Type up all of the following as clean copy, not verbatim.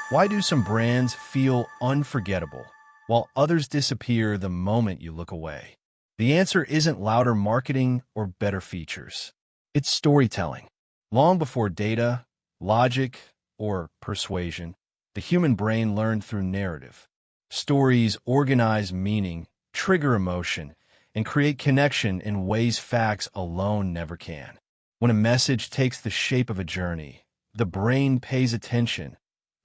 Why do some brands feel unforgettable, while others disappear the moment you look away? The answer isn't louder marketing or better features. It's storytelling. Long before data, logic, or persuasion, the human brain learned through narrative. Stories organize meaning, trigger emotion, and create connection in ways facts alone never can. When a message takes the shape of a journey, the brain pays attention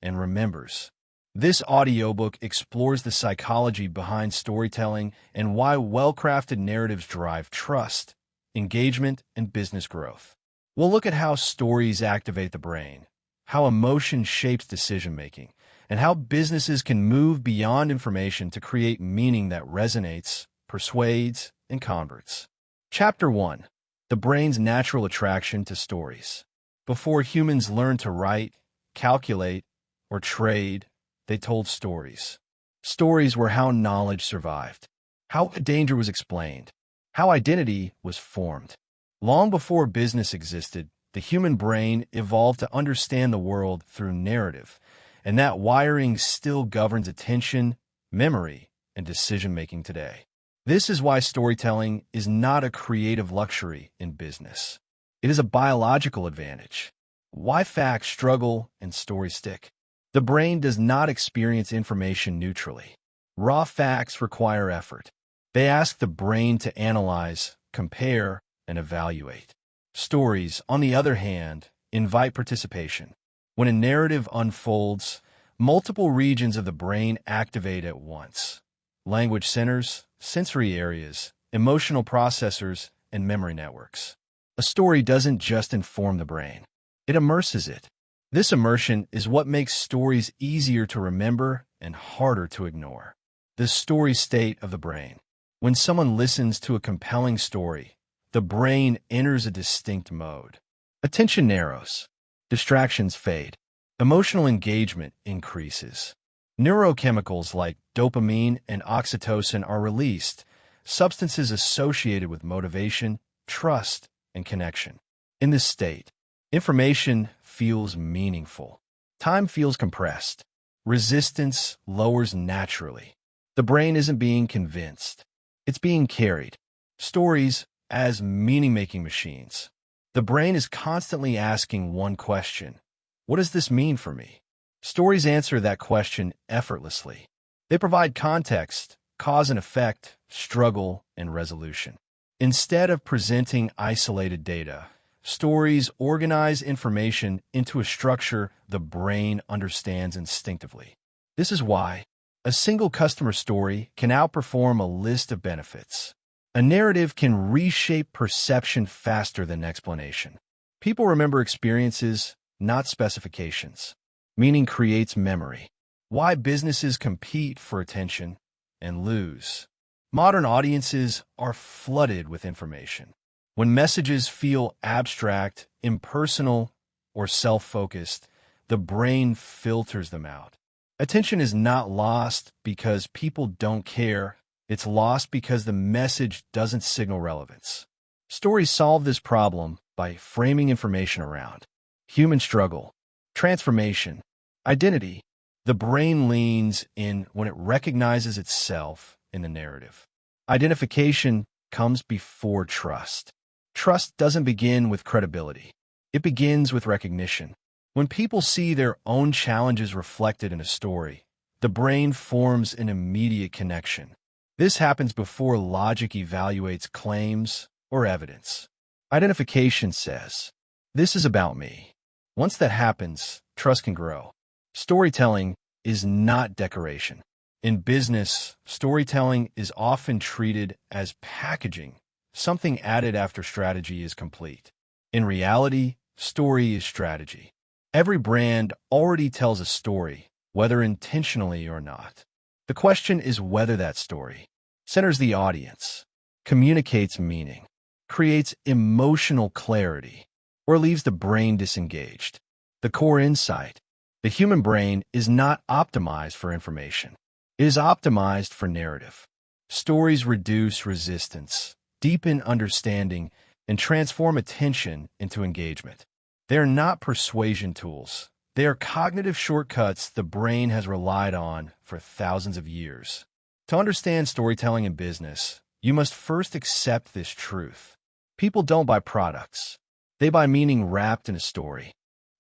and remembers. This audiobook explores the psychology behind storytelling and why well-crafted narratives drive trust, engagement, and business growth. We'll look at how stories activate the brain, how emotion shapes decision-making, and how businesses can move beyond information to create meaning that resonates, persuades, and converts. Chapter 1. The brain's natural attraction to stories. Before humans learned to write, calculate, or trade, they told stories. Stories were how knowledge survived, how danger was explained, how identity was formed. Long before business existed, the human brain evolved to understand the world through narrative, and that wiring still governs attention, memory, and decision-making today. This is why storytelling is not a creative luxury in business. It is a biological advantage. Why facts struggle and stories stick. The brain does not experience information neutrally. Raw facts require effort. They ask the brain to analyze, compare, and evaluate. Stories, on the other hand, invite participation. When a narrative unfolds, multiple regions of the brain activate at once. Language centers, sensory areas, emotional processors, and memory networks. A story doesn't just inform the brain. It immerses it. This immersion is what makes stories easier to remember and harder to ignore. The story state of the brain. When someone listens to a compelling story, the brain enters a distinct mode. Attention narrows. Distractions fade. Emotional engagement increases. Neurochemicals like dopamine and oxytocin are released, substances associated with motivation, trust, and connection. In this state, information feels meaningful. Time feels compressed. Resistance lowers naturally. The brain isn't being convinced. It's being carried. Stories as meaning-making machines. The brain is constantly asking one question. What does this mean for me? Stories answer that question effortlessly. They provide context, cause and effect, struggle, and resolution. Instead of presenting isolated data, stories organize information into a structure the brain understands instinctively. This is why a single customer story can outperform a list of benefits. A narrative can reshape perception faster than explanation. People remember experiences, not specifications. Meaning creates memory. Why businesses compete for attention and lose. Modern audiences are flooded with information. When messages feel abstract, impersonal, or self-focused, the brain filters them out. Attention is not lost because people don't care. It's lost because the message doesn't signal relevance. Stories solve this problem by framing information around human struggle, transformation, identity. The brain leans in when it recognizes itself in the narrative. Identification comes before trust. Trust doesn't begin with credibility. It begins with recognition. When people see their own challenges reflected in a story, the brain forms an immediate connection. This happens before logic evaluates claims or evidence. Identification says, "This is about me." Once that happens, trust can grow. Storytelling is not decoration. In business, storytelling is often treated as packaging, something added after strategy is complete. In reality, story is strategy. Every brand already tells a story, whether intentionally or not. The question is whether that story centers the audience, communicates meaning, creates emotional clarity, or leaves the brain disengaged. The core insight: the human brain is not optimized for information. It is optimized for narrative. Stories reduce resistance, deepen understanding, and transform attention into engagement. They are not persuasion tools. They are cognitive shortcuts the brain has relied on for thousands of years. To understand storytelling in business, you must first accept this truth. People don't buy products. They buy meaning wrapped in a story.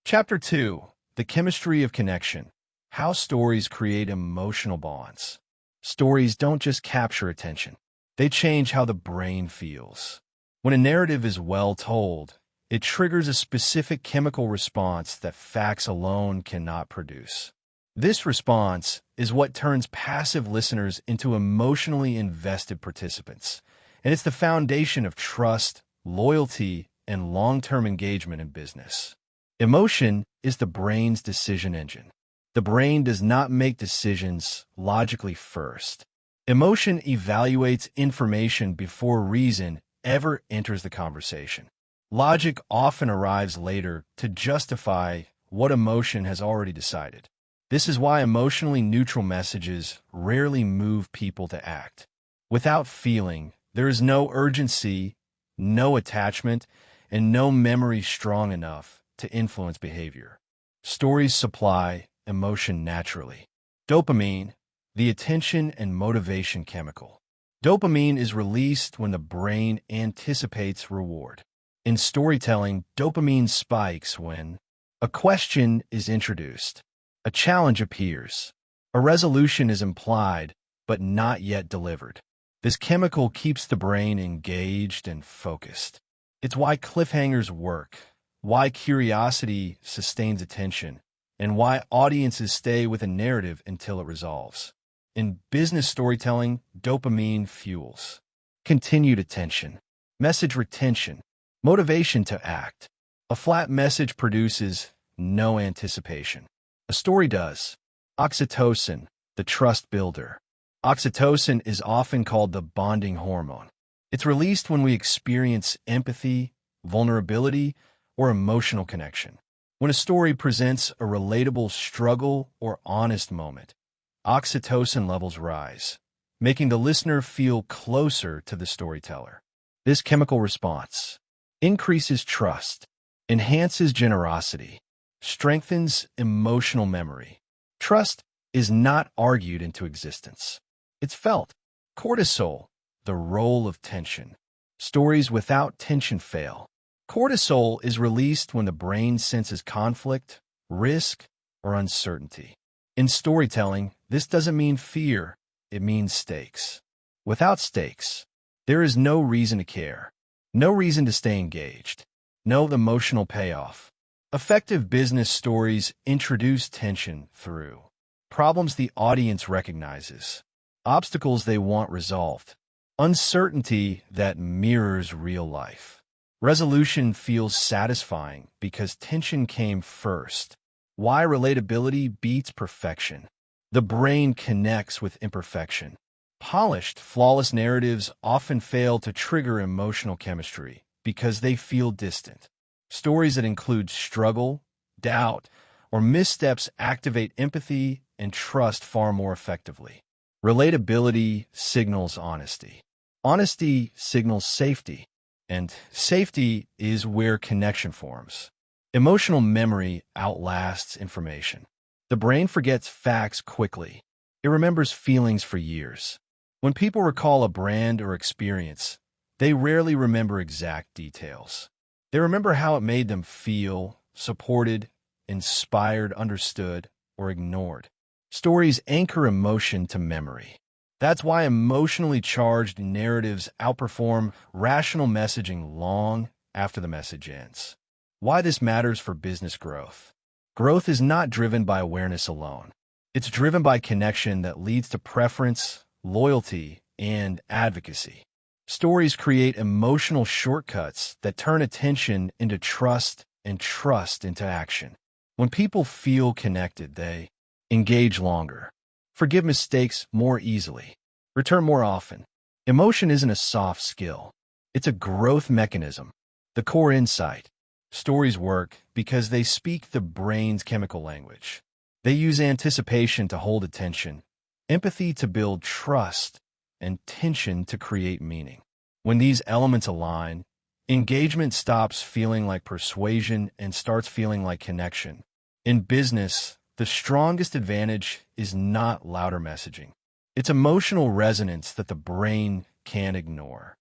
Chapter 2. The Chemistry of Connection. How Stories Create Emotional Bonds. Stories don't just capture attention. They change how the brain feels. When a narrative is well told, it triggers a specific chemical response that facts alone cannot produce. This response is what turns passive listeners into emotionally invested participants, and it's the foundation of trust, loyalty, and long-term engagement in business. Emotion is the brain's decision engine. The brain does not make decisions logically first. Emotion evaluates information before reason ever enters the conversation. Logic often arrives later to justify what emotion has already decided. This is why emotionally neutral messages rarely move people to act. Without feeling, there is no urgency, no attachment, and no memory strong enough to influence behavior. Stories supply emotion naturally. Dopamine, the attention and motivation chemical. Dopamine is released when the brain anticipates reward. In storytelling, dopamine spikes when a question is introduced, a challenge appears, a resolution is implied but not yet delivered. This chemical keeps the brain engaged and focused. It's why cliffhangers work, why curiosity sustains attention, and why audiences stay with a narrative until it resolves. In business storytelling, dopamine fuels continued attention, message retention, motivation to act. A flat message produces no anticipation. A story does. Oxytocin, the trust builder. Oxytocin is often called the bonding hormone. It's released when we experience empathy, vulnerability, or emotional connection. When a story presents a relatable struggle or honest moment, oxytocin levels rise, making the listener feel closer to the storyteller. This chemical response increases trust, enhances generosity, strengthens emotional memory. Trust is not argued into existence. It's felt. Cortisol, the role of tension. Stories without tension fail. Cortisol is released when the brain senses conflict, risk, or uncertainty. In storytelling, this doesn't mean fear, it means stakes. Without stakes, there is no reason to care, no reason to stay engaged, no emotional payoff. Effective business stories introduce tension through problems the audience recognizes, obstacles they want resolved, uncertainty that mirrors real life. Resolution feels satisfying because tension came first. Why relatability beats perfection. The brain connects with imperfection. Polished, flawless narratives often fail to trigger emotional chemistry because they feel distant. Stories that include struggle, doubt, or missteps activate empathy and trust far more effectively. Relatability signals honesty. Honesty signals safety, and safety is where connection forms. Emotional memory outlasts information. The brain forgets facts quickly. It remembers feelings for years. When people recall a brand or experience, they rarely remember exact details. They remember how it made them feel, supported, inspired, understood, or ignored. Stories anchor emotion to memory. That's why emotionally charged narratives outperform rational messaging long after the message ends. Why this matters for business growth. Growth is not driven by awareness alone. It's driven by connection that leads to preference, loyalty, and advocacy. Stories create emotional shortcuts that turn attention into trust and trust into action. When people feel connected, they engage longer, forgive mistakes more easily, return more often. Emotion isn't a soft skill. It's a growth mechanism. The core insight. Stories work because they speak the brain's chemical language. They use anticipation to hold attention, empathy to build trust, and tension to create meaning. When these elements align, engagement stops feeling like persuasion and starts feeling like connection. In business, the strongest advantage is not louder messaging. It's emotional resonance that the brain can't ignore.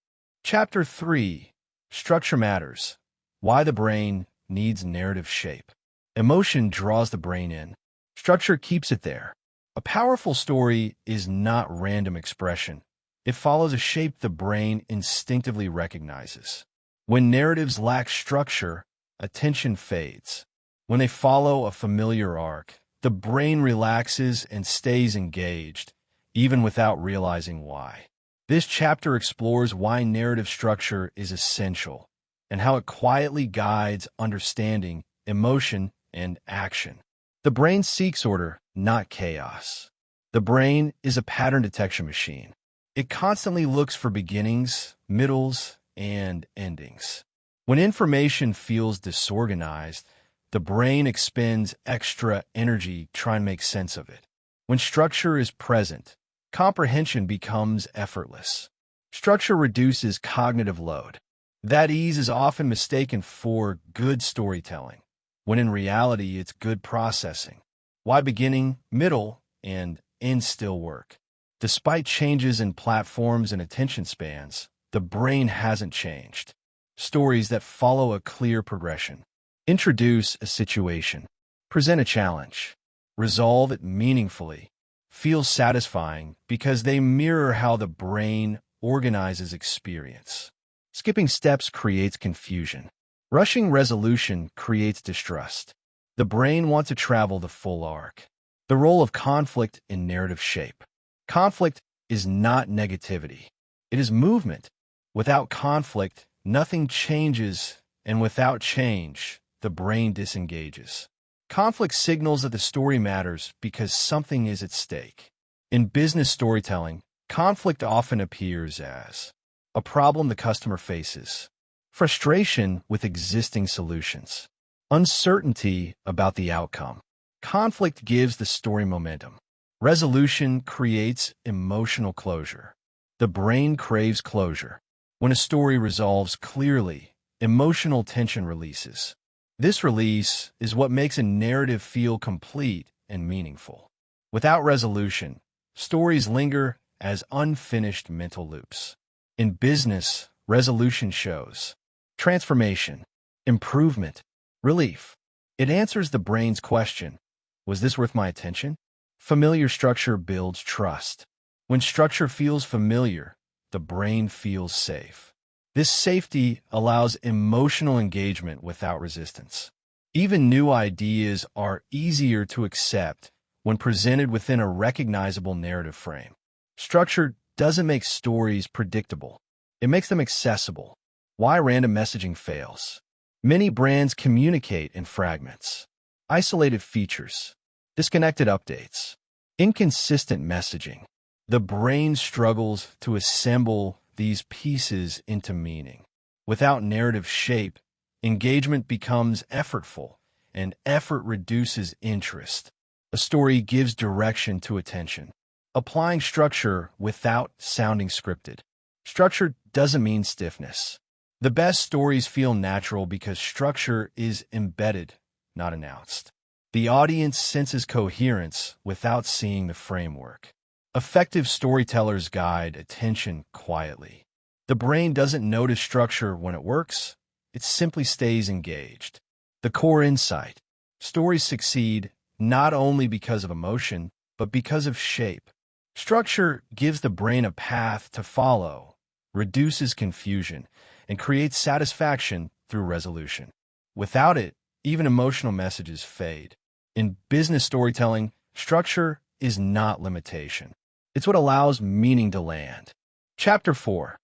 Chapter 3: Structure Matters. Why the Brain Needs Narrative Shape. Emotion draws the brain in. Structure keeps it there. A powerful story is not random expression. It follows a shape the brain instinctively recognizes. When narratives lack structure, attention fades. When they follow a familiar arc, the brain relaxes and stays engaged, even without realizing why. This chapter explores why narrative structure is essential and how it quietly guides understanding, emotion, and action. The brain seeks order, not chaos. The brain is a pattern detection machine. It constantly looks for beginnings, middles, and endings. When information feels disorganized, the brain expends extra energy trying to make sense of it. When structure is present, comprehension becomes effortless. Structure reduces cognitive load. That ease is often mistaken for good storytelling, when in reality it's good processing. Why beginning, middle, and end still work. Despite changes in platforms and attention spans, the brain hasn't changed. Stories that follow a clear progression. Introduce a situation. Present a challenge. Resolve it meaningfully. Feel satisfying because they mirror how the brain organizes experience. Skipping steps creates confusion. Rushing resolution creates distrust. The brain wants to travel the full arc. The role of conflict in narrative shape. Conflict is not negativity. It is movement. Without conflict, nothing changes, and without change, the brain disengages. Conflict signals that the story matters because something is at stake. In business storytelling, conflict often appears as a problem the customer faces, frustration with existing solutions, uncertainty about the outcome. Conflict gives the story momentum. Resolution creates emotional closure. The brain craves closure. When a story resolves clearly, emotional tension releases. This release is what makes a narrative feel complete and meaningful. Without resolution, stories linger as unfinished mental loops. In business, resolution shows transformation, improvement, relief. It answers the brain's question, was this worth my attention? Familiar structure builds trust. When structure feels familiar, the brain feels safe. This safety allows emotional engagement without resistance. Even new ideas are easier to accept when presented within a recognizable narrative frame. Structure doesn't make stories predictable. It makes them accessible. Why random messaging fails? Many brands communicate in fragments. Isolated features, disconnected updates, inconsistent messaging. The brain struggles to assemble these pieces into meaning. Without narrative shape, engagement becomes effortful, and effort reduces interest. A story gives direction to attention. Applying structure without sounding scripted. Structure doesn't mean stiffness. The best stories feel natural because structure is embedded, not announced. The audience senses coherence without seeing the framework. Effective storytellers guide attention quietly. The brain doesn't notice structure when it works, it simply stays engaged. The core insight. Stories succeed not only because of emotion, but because of shape. Structure gives the brain a path to follow, reduces confusion, and creates satisfaction through resolution. Without it, even emotional messages fade. In business storytelling, structure is not limitation. It's what allows meaning to land. Chapter 4: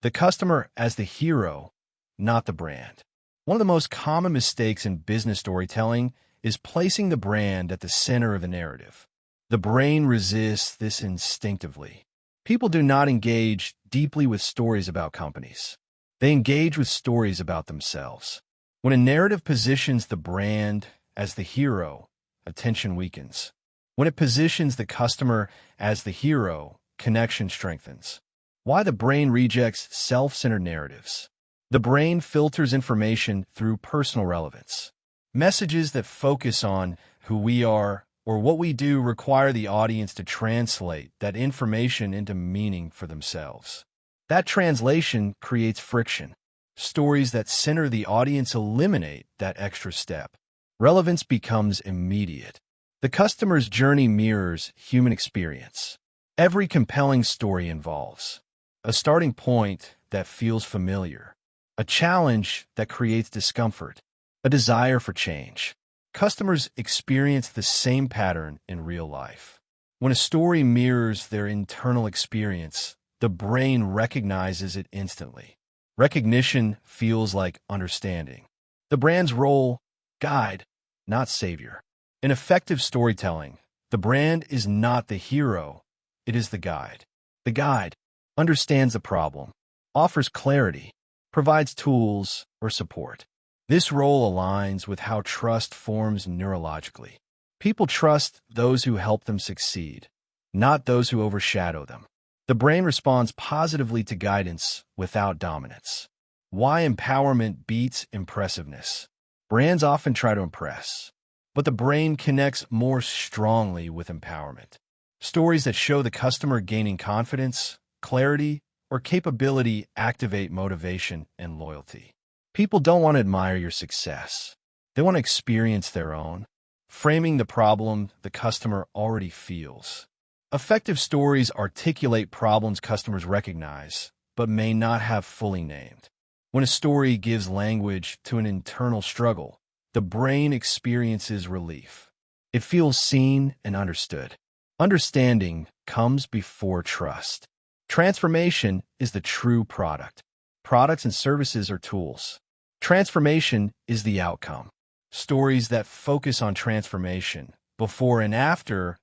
The Customer as the Hero, Not the Brand. One of the most common mistakes in business storytelling is placing the brand at the center of the narrative. The brain resists this instinctively. People do not engage deeply with stories about companies. They engage with stories about themselves. When a narrative positions the brand as the hero, attention weakens. When it positions the customer as the hero, connection strengthens. Why the brain rejects self-centered narratives. The brain filters information through personal relevance. Messages that focus on who we are or what we do require the audience to translate that information into meaning for themselves. That translation creates friction. Stories that center the audience eliminate that extra step. Relevance becomes immediate. The customer's journey mirrors human experience. Every compelling story involves a starting point that feels familiar, a challenge that creates discomfort, a desire for change. Customers experience the same pattern in real life. When a story mirrors their internal experience, the brain recognizes it instantly. Recognition feels like understanding. The brand's role: guide, not savior. In effective storytelling, the brand is not the hero, it is the guide. The guide understands the problem, offers clarity, provides tools or support. This role aligns with how trust forms neurologically. People trust those who help them succeed, not those who overshadow them. The brain responds positively to guidance without dominance. Why empowerment beats impressiveness? Brands often try to impress, but the brain connects more strongly with empowerment. Stories that show the customer gaining confidence, clarity, or capability activate motivation and loyalty. People don't want to admire your success. They want to experience their own, framing the problem the customer already feels. Effective stories articulate problems customers recognize, but may not have fully named. When a story gives language to an internal struggle, the brain experiences relief. It feels seen and understood. Understanding comes before trust. Transformation is the true product. Products and services are tools. Transformation is the outcome. Stories that focus on transformation, before and after,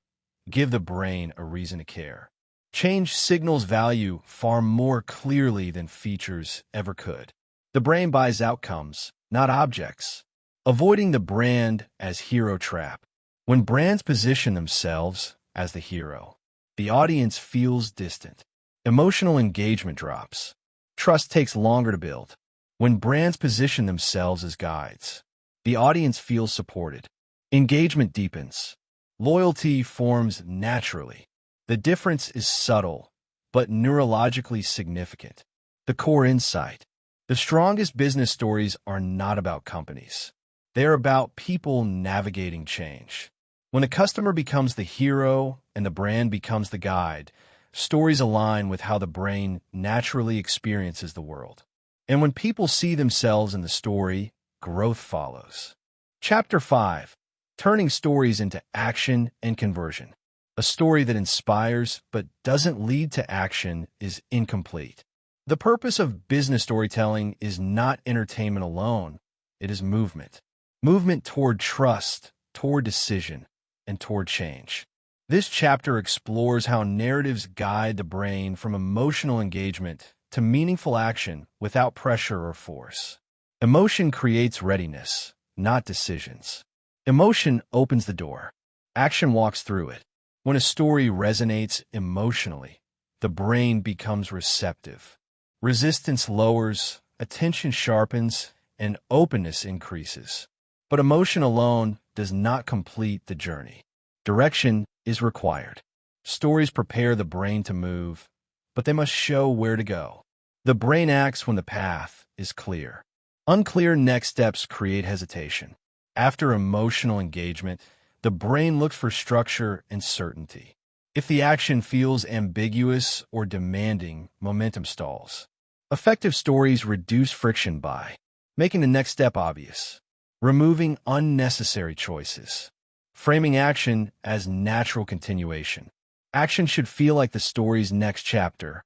give the brain a reason to care. Change signals value far more clearly than features ever could. The brain buys outcomes, not objects. Avoiding the brand as hero trap. When brands position themselves as the hero, the audience feels distant. Emotional engagement drops. Trust takes longer to build. When brands position themselves as guides, the audience feels supported. Engagement deepens. Loyalty forms naturally. The difference is subtle, but neurologically significant. The core insight: the strongest business stories are not about companies. They are about people navigating change. When a customer becomes the hero and the brand becomes the guide, stories align with how the brain naturally experiences the world. And when people see themselves in the story, growth follows. Chapter 5: Turning Stories into Action and Conversion. A story that inspires but doesn't lead to action is incomplete. The purpose of business storytelling is not entertainment alone. It is movement. Movement toward trust, toward decision, and toward change. This chapter explores how narratives guide the brain from emotional engagement to meaningful action without pressure or force. Emotion creates readiness, not decisions. Emotion opens the door. Action walks through it. When a story resonates emotionally, the brain becomes receptive. Resistance lowers, attention sharpens, and openness increases. But emotion alone does not complete the journey. Direction is required. Stories prepare the brain to move, but they must show where to go. The brain acts when the path is clear. Unclear next steps create hesitation. After emotional engagement, the brain looks for structure and certainty. If the action feels ambiguous or demanding, momentum stalls. Effective stories reduce friction by making the next step obvious, removing unnecessary choices, framing action as natural continuation. Action should feel like the story's next chapter,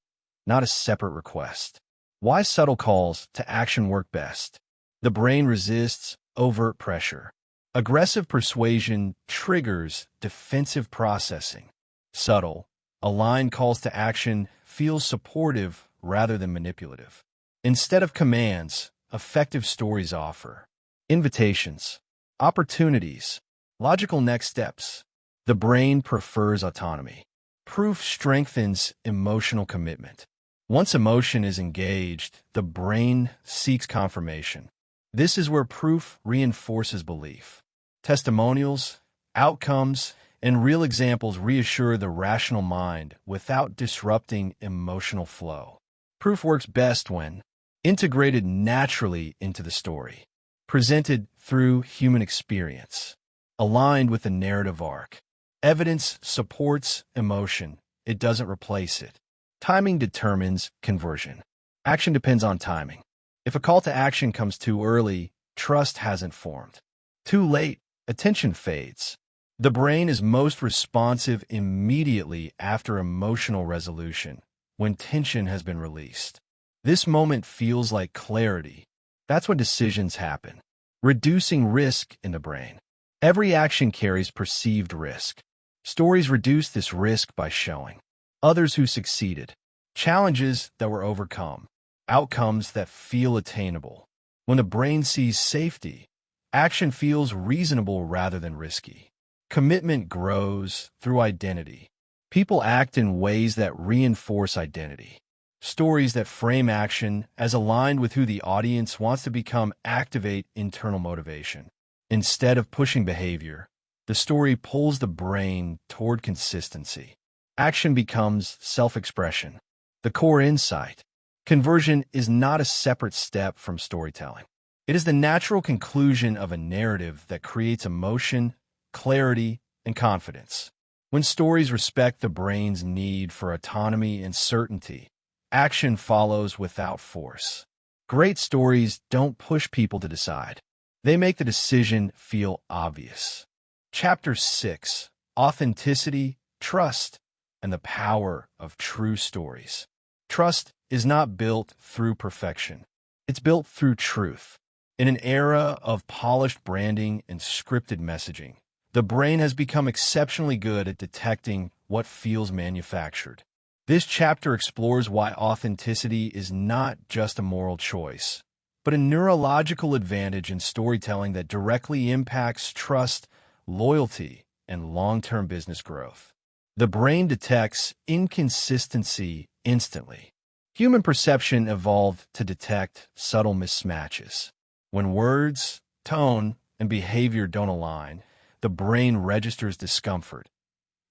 not a separate request. Why subtle calls to action work best? The brain resists overt pressure. Aggressive persuasion triggers defensive processing. Subtle, aligned calls to action feel supportive rather than manipulative. Instead of commands, effective stories offer invitations, opportunities, logical next steps. The brain prefers autonomy. Proof strengthens emotional commitment. Once emotion is engaged, the brain seeks confirmation. This is where proof reinforces belief. Testimonials, outcomes, and real examples reassure the rational mind without disrupting emotional flow. Proof works best when integrated naturally into the story, presented through human experience, aligned with the narrative arc. Evidence supports emotion, it doesn't replace it. Timing determines conversion. Action depends on timing. If a call to action comes too early, trust hasn't formed. Too late, attention fades. The brain is most responsive immediately after emotional resolution, when tension has been released. This moment feels like clarity. That's when decisions happen, reducing risk in the brain. Every action carries perceived risk. Stories reduce this risk by showing others who succeeded, challenges that were overcome, outcomes that feel attainable. When the brain sees safety, action feels reasonable rather than risky. Commitment grows through identity. People act in ways that reinforce identity. Stories that frame action as aligned with who the audience wants to become activate internal motivation. Instead of pushing behavior, the story pulls the brain toward consistency. Action becomes self-expression. The core insight. Conversion is not a separate step from storytelling. It is the natural conclusion of a narrative that creates emotion, clarity, and confidence. When stories respect the brain's need for autonomy and certainty, action follows without force. Great stories don't push people to decide. They make the decision feel obvious. Chapter 6: Authenticity, Trust, and the Power of True Stories. Trust is not built through perfection. It's built through truth. In an era of polished branding and scripted messaging, the brain has become exceptionally good at detecting what feels manufactured. This chapter explores why authenticity is not just a moral choice, but a neurological advantage in storytelling that directly impacts trust, loyalty, and long-term business growth. The brain detects inconsistency instantly. Human perception evolved to detect subtle mismatches. When words, tone, and behavior don't align, the brain registers discomfort,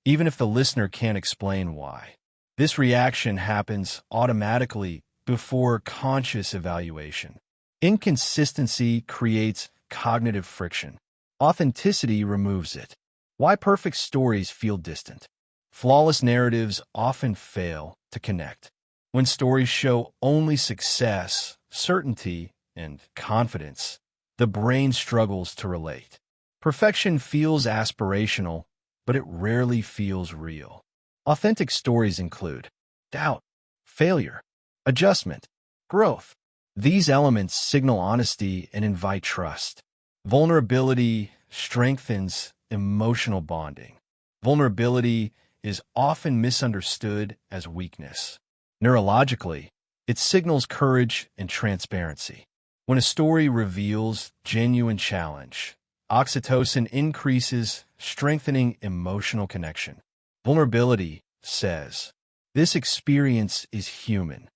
even if the listener can't explain why. This reaction happens automatically before conscious evaluation. Inconsistency creates cognitive friction. Authenticity removes it. Why perfect stories feel distant. Flawless narratives often fail to connect. When stories show only success, certainty, and confidence, the brain struggles to relate. Perfection feels aspirational, but it rarely feels real. Authentic stories include doubt, failure, adjustment, growth. These elements signal honesty and invite trust. Vulnerability strengthens emotional bonding. Vulnerability is often misunderstood as weakness. Neurologically, it signals courage and transparency. When a story reveals genuine challenge, oxytocin increases, strengthening emotional connection. Vulnerability says, "This experience is human,"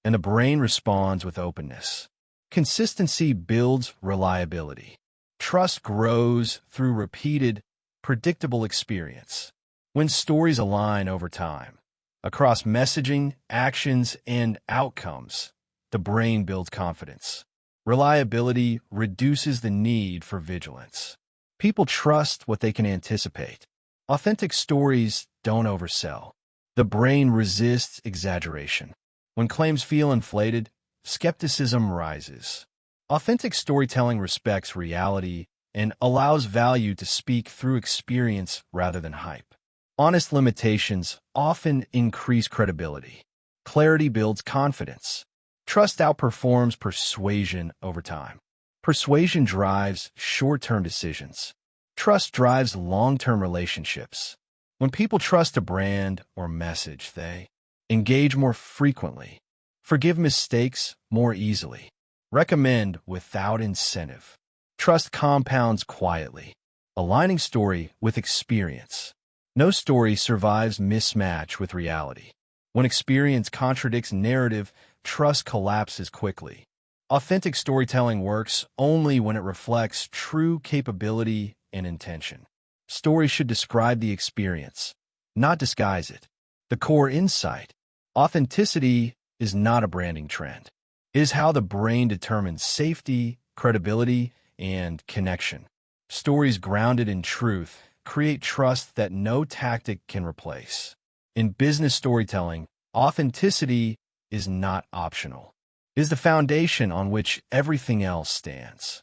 and the brain responds with openness. Consistency builds reliability. Trust grows through repeated, predictable experience. When stories align over time, across messaging, actions, and outcomes, the brain builds confidence. Reliability reduces the need for vigilance. People trust what they can anticipate. Authentic stories don't oversell. The brain resists exaggeration. When claims feel inflated, skepticism rises. Authentic storytelling respects reality and allows value to speak through experience rather than hype. Honest limitations often increase credibility. Clarity builds confidence. Trust outperforms persuasion over time. Persuasion drives short-term decisions. Trust drives long-term relationships. When people trust a brand or message, they engage more frequently, forgive mistakes more easily, recommend without incentive. Trust compounds quietly, aligning story with experience. No story survives mismatch with reality. When experience contradicts narrative, trust collapses quickly. Authentic storytelling works only when it reflects true capability and intention. Stories should describe the experience, not disguise it. The core insight: authenticity is not a branding trend. It is how the brain determines safety, credibility, and connection. Stories grounded in truth create trust that no tactic can replace. In business storytelling, authenticity is not optional. It is the foundation on which everything else stands.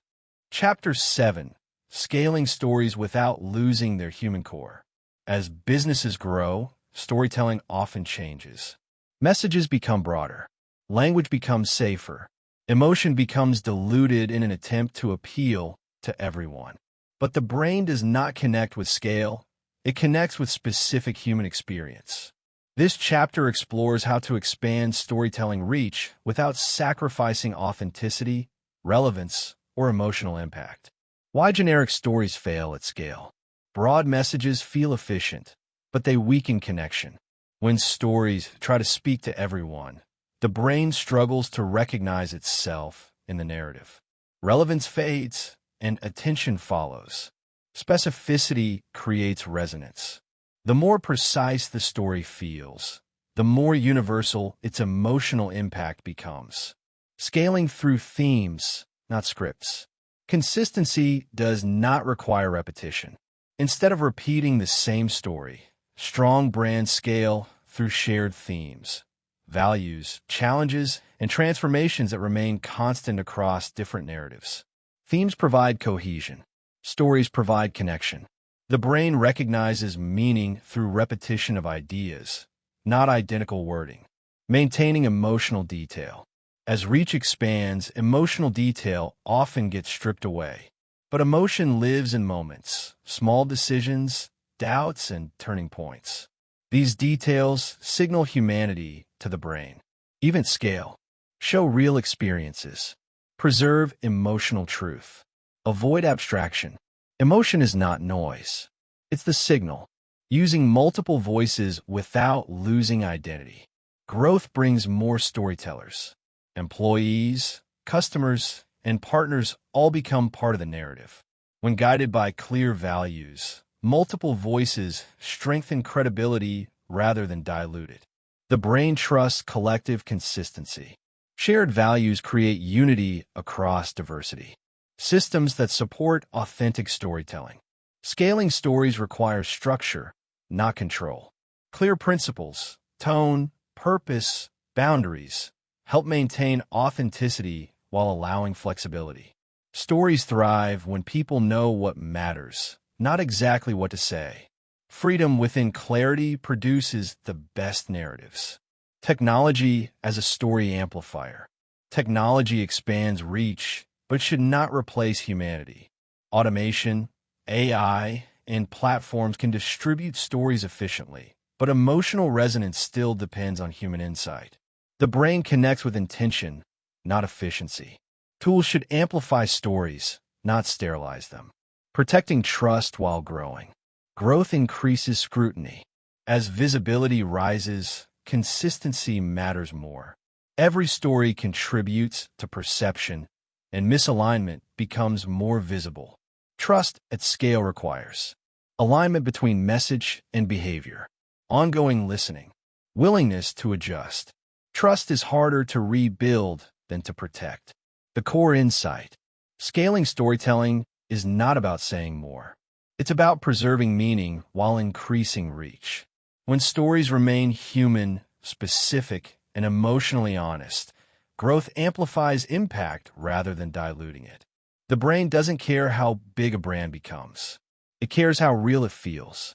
Chapter 7: Scaling Stories Without Losing Their Human Core. As businesses grow, storytelling often changes. Messages become broader. Language becomes safer. Emotion becomes diluted in an attempt to appeal to everyone. But the brain does not connect with scale. It connects with specific human experience. This chapter explores how to expand storytelling reach without sacrificing authenticity, relevance, or emotional impact. Why generic stories fail at scale. Broad messages feel efficient, but they weaken connection. When stories try to speak to everyone, the brain struggles to recognize itself in the narrative. Relevance fades, and attention follows. Specificity creates resonance. The more precise the story feels, the more universal its emotional impact becomes. Scaling through themes, not scripts. Consistency does not require repetition. Instead of repeating the same story, strong brands scale through shared themes, values, challenges, and transformations that remain constant across different narratives. Themes provide cohesion. Stories provide connection. The brain recognizes meaning through repetition of ideas, not identical wording. Maintaining emotional detail. As reach expands, emotional detail often gets stripped away. But emotion lives in moments, small decisions, doubts, and turning points. These details signal humanity to the brain. Even scale. Show real experiences. Preserve emotional truth. Avoid abstraction. Emotion is not noise. It's the signal. Using multiple voices without losing identity. Growth brings more storytellers. Employees, customers, and partners all become part of the narrative. When guided by clear values, multiple voices strengthen credibility rather than dilute it. The brain trusts collective consistency. Shared values create unity across diversity. Systems that support authentic storytelling. Scaling stories requires structure, not control. Clear principles, tone, purpose, boundaries help maintain authenticity while allowing flexibility. Stories thrive when people know what matters, not exactly what to say. Freedom within clarity produces the best narratives. Technology as a story amplifier. Technology expands reach, but should not replace humanity. Automation, AI, and platforms can distribute stories efficiently, but emotional resonance still depends on human insight. The brain connects with intention, not efficiency. Tools should amplify stories, not sterilize them. Protecting trust while growing. Growth increases scrutiny. As visibility rises, consistency matters more. Every story contributes to perception, and misalignment becomes more visible. Trust at scale requires alignment between message and behavior, ongoing listening, willingness to adjust. Trust is harder to rebuild than to protect. The core insight: scaling storytelling is not about saying more. It's about preserving meaning while increasing reach. When stories remain human, specific, and emotionally honest, growth amplifies impact rather than diluting it. The brain doesn't care how big a brand becomes. It cares how real it feels.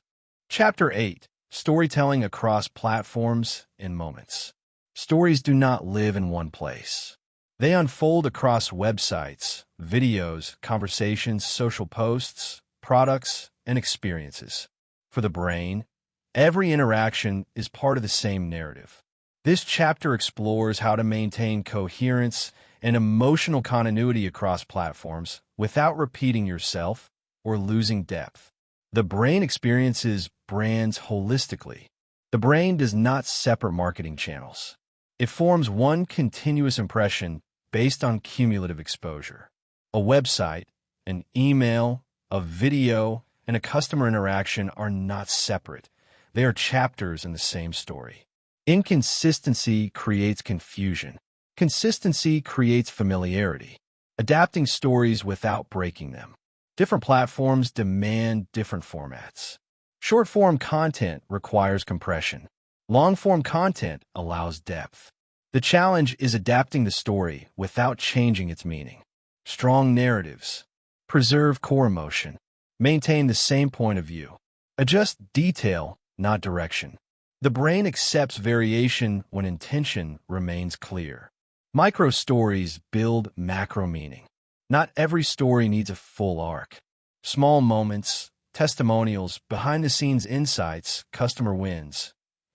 Chapter 8: Storytelling Across Platforms and Moments. Stories do not live in one place. They unfold across websites, videos, conversations, social posts, products, and experiences. For the brain, every interaction is part of the same narrative. This chapter explores how to maintain coherence and emotional continuity across platforms without repeating yourself or losing depth. The brain experiences brands holistically. The brain does not separate marketing channels. It forms one continuous impression based on cumulative exposure. A website, an email, a video, and a customer interaction are not separate. They are chapters in the same story. Inconsistency creates confusion. Consistency creates familiarity. Adapting stories without breaking them. Different platforms demand different formats. Short-form content requires compression. Long-form content allows depth. The challenge is adapting the story without changing its meaning. Strong narratives. Preserve core emotion. Maintain the same point of view. Adjust detail, not direction. The brain accepts variation when intention remains clear. Micro-stories build macro meaning. Not every story needs a full arc. Small moments, testimonials, behind-the-scenes insights, customer wins,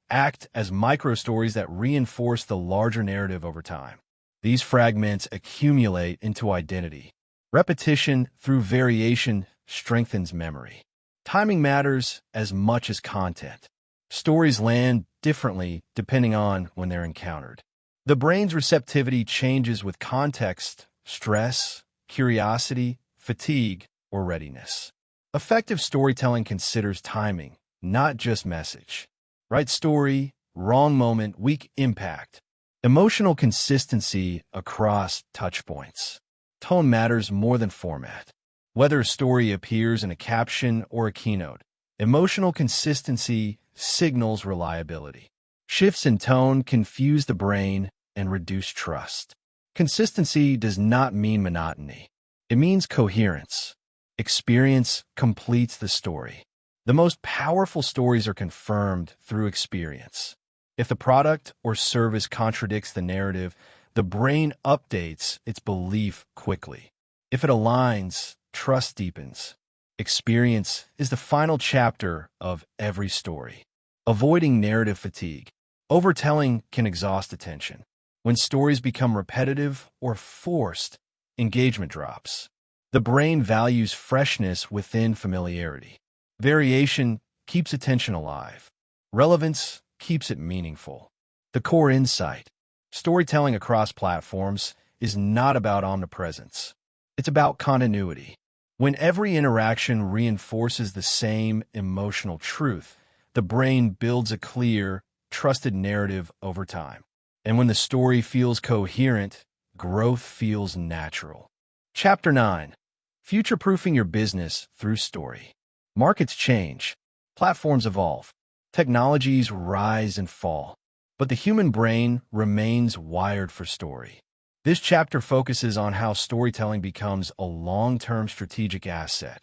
act as micro-stories that reinforce the larger narrative over time. These fragments accumulate into identity. Repetition through variation strengthens memory. Timing matters as much as content. Stories land differently depending on when they're encountered. The brain's receptivity changes with context, stress, curiosity, fatigue, or readiness. Effective storytelling considers timing, not just message. Right story, wrong moment, weak impact. Emotional consistency across touchpoints. Tone matters more than format. Whether a story appears in a caption or a keynote, emotional consistency signals reliability. Shifts in tone confuse the brain and reduce trust. Consistency does not mean monotony. It means coherence. Experience completes the story. The most powerful stories are confirmed through experience. If the product or service contradicts the narrative, the brain updates its belief quickly. If it aligns, trust deepens. Experience is the final chapter of every story. Avoiding narrative fatigue. Overtelling can exhaust attention. When stories become repetitive or forced, engagement drops. The brain values freshness within familiarity. Variation keeps attention alive. Relevance keeps it meaningful. The core insight. Storytelling across platforms is not about omnipresence. It's about continuity. When every interaction reinforces the same emotional truth, the brain builds a clear, trusted narrative over time. And when the story feels coherent, growth feels natural. Chapter 9. Future-proofing your business through story. Markets change. Platforms evolve. Technologies rise and fall. But the human brain remains wired for story. This chapter focuses on how storytelling becomes a long-term strategic asset,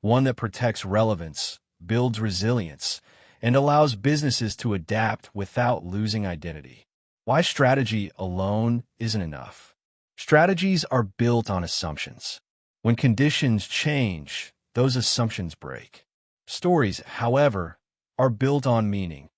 one that protects relevance, builds resilience, and allows businesses to adapt without losing identity. Why strategy alone isn't enough. Strategies are built on assumptions. When conditions change, those assumptions break. Stories, however, are built on meaning,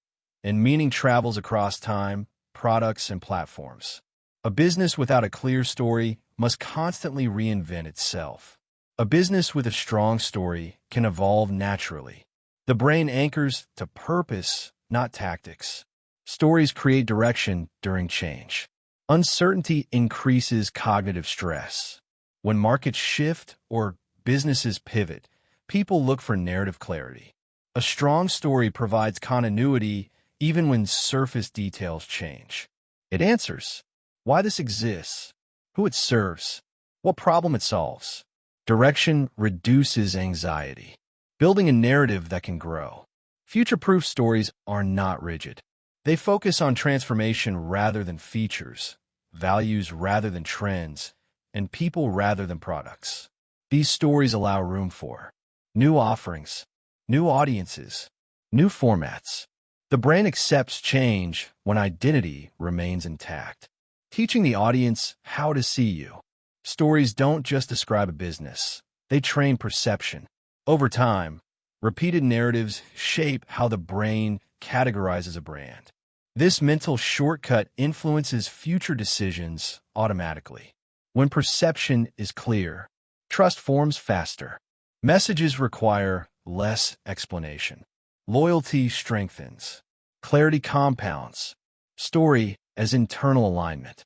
and meaning travels across time, products, and platforms. A business without a clear story must constantly reinvent itself. A business with a strong story can evolve naturally. The brain anchors to purpose, not tactics. Stories create direction during change. Uncertainty increases cognitive stress. When markets shift or businesses pivot, people look for narrative clarity. A strong story provides continuity even when surface details change. It answers why this exists, who it serves, what problem it solves. Direction reduces anxiety. Building a narrative that can grow. Future-proof stories are not rigid. They focus on transformation rather than features, values rather than trends, and people rather than products. These stories allow room for new offerings, new audiences, new formats. The brain accepts change when identity remains intact. Teaching the audience how to see you. Stories don't just describe a business. They train perception. Over time, repeated narratives shape how the brain categorizes a brand. This mental shortcut influences future decisions automatically. When perception is clear, trust forms faster. Messages require less explanation. Loyalty strengthens. Clarity compounds. Story as internal alignment.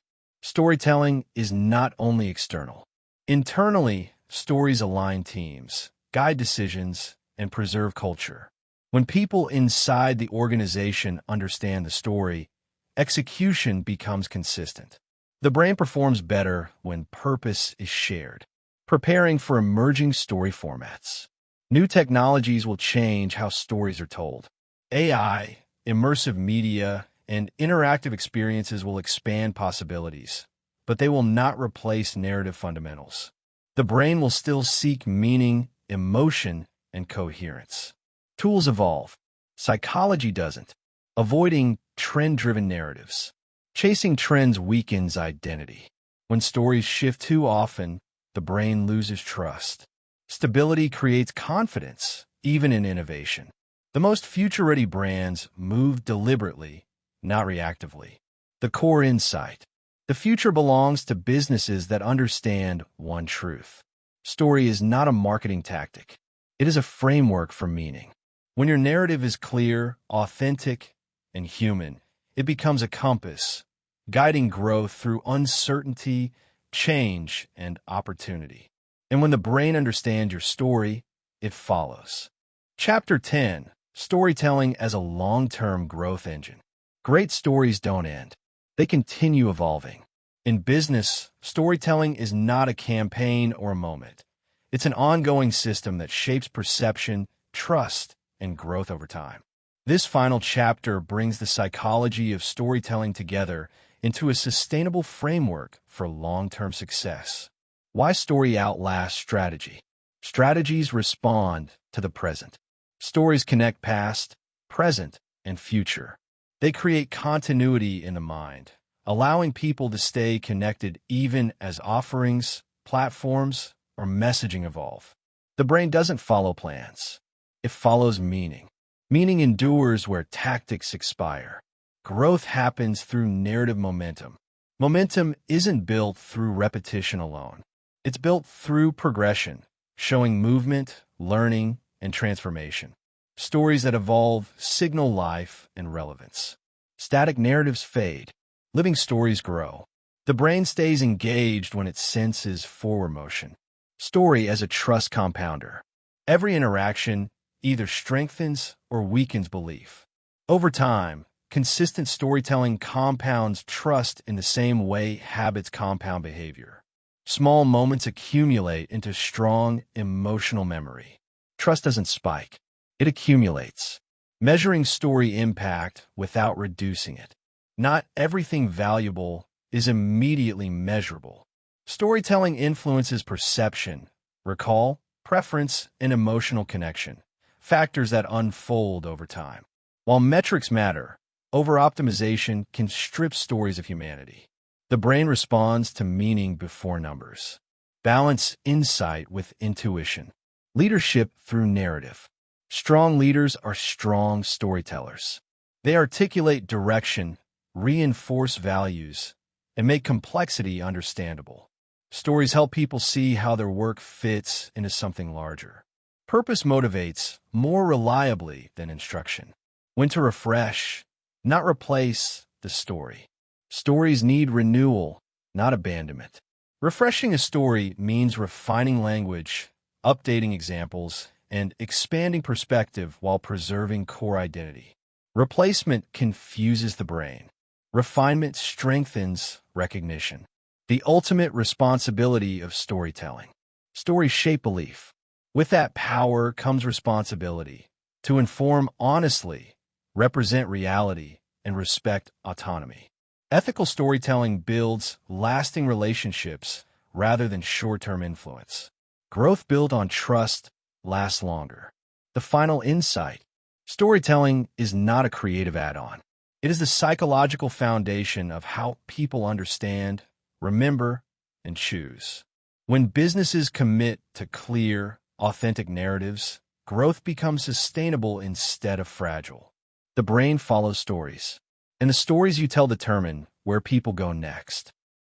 Storytelling is not only external. Internally, stories align teams, guide decisions, and preserve culture. When people inside the organization understand the story, execution becomes consistent. The brain performs better when purpose is shared, preparing for emerging story formats. New technologies will change how stories are told. AI, immersive media, and interactive experiences will expand possibilities, but they will not replace narrative fundamentals. The brain will still seek meaning, emotion, and coherence. Tools evolve. Psychology doesn't. Avoiding trend-driven narratives. Chasing trends weakens identity. When stories shift too often, the brain loses trust. Stability creates confidence, even in innovation. The most future-ready brands move deliberately, not reactively. The core insight. The future belongs to businesses that understand one truth. Story is not a marketing tactic. It is a framework for meaning. When your narrative is clear, authentic, and human, it becomes a compass, guiding growth through uncertainty, change, and opportunity. And when the brain understands your story, it follows. Chapter 10. Storytelling as a long-term growth engine. Great stories don't end. They continue evolving. In business, storytelling is not a campaign or a moment. It's an ongoing system that shapes perception, trust, and growth over time. This final chapter brings the psychology of storytelling together into a sustainable framework for long-term success. Why story outlasts strategy? Strategies respond to the present. Stories connect past, present, and future. They create continuity in the mind, allowing people to stay connected even as offerings, platforms, or messaging evolve. The brain doesn't follow plans. It follows meaning. Meaning endures where tactics expire. Growth happens through narrative momentum. Momentum isn't built through repetition alone. It's built through progression, showing movement, learning, and transformation. Stories that evolve signal life and relevance. Static narratives fade. Living stories grow. The brain stays engaged when it senses forward motion. Story as a trust compounder. Every interaction either strengthens or weakens belief. Over time, consistent storytelling compounds trust in the same way habits compound behavior. Small moments accumulate into strong emotional memory. Trust doesn't spike. It accumulates, measuring story impact without reducing it. Not everything valuable is immediately measurable. Storytelling influences perception, recall, preference, and emotional connection, factors that unfold over time. While metrics matter, over-optimization can strip stories of humanity. The brain responds to meaning before numbers. Balance insight with intuition. Leadership through narrative. Strong leaders are strong storytellers. They articulate direction, reinforce values, and make complexity understandable. Stories help people see how their work fits into something larger. Purpose motivates more reliably than instruction. When to refresh, not replace, the story. Stories need renewal, not abandonment. Refreshing a story means refining language, updating examples, and expanding perspective while preserving core identity. Replacement confuses the brain. Refinement strengthens recognition. The ultimate responsibility of storytelling. Stories shape belief. With that power comes responsibility to inform honestly, represent reality, and respect autonomy. Ethical storytelling builds lasting relationships rather than short-term influence. Growth built on trust lasts longer. The final insight. Storytelling is not a creative add-on. It is the psychological foundation of how people understand, remember, and choose. When businesses commit to clear, authentic narratives, growth becomes sustainable instead of fragile. The brain follows stories, and the stories you tell determine where people go next.